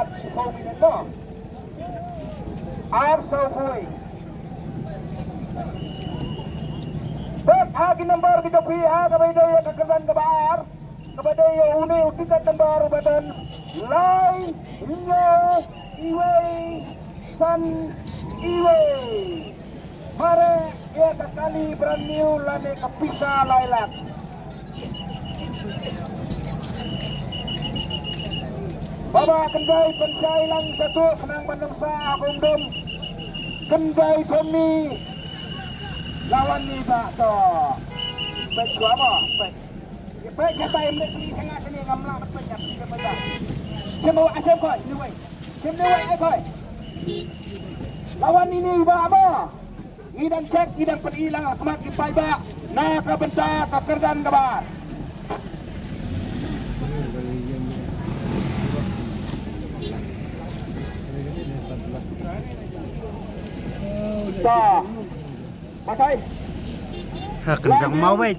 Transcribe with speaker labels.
Speaker 1: Barat Kominento. Arso Boy. Hagi nomor 30 kepada yang kekesan kebar kepada yang uni utikan nomor badan Lai Rio Iwe San Iwe mare ya kali brand new lane kepisa lailak Baba kendai pensai lang satu kenang menungsa kondom kendai Tommy lawan ni tak to. Baik gua apa? Baik. Baik siapa yang beli sangat sini gamlang dapat siapa dah. Cuma asam kau, ni wei. Cuma wei kau. Lawan ini ba apa? Idang cek, idang perilang kemat kipai ba. Nak ke bentar ke kerdan kabar. Ta. Pakai.
Speaker 2: Kencang mau baik.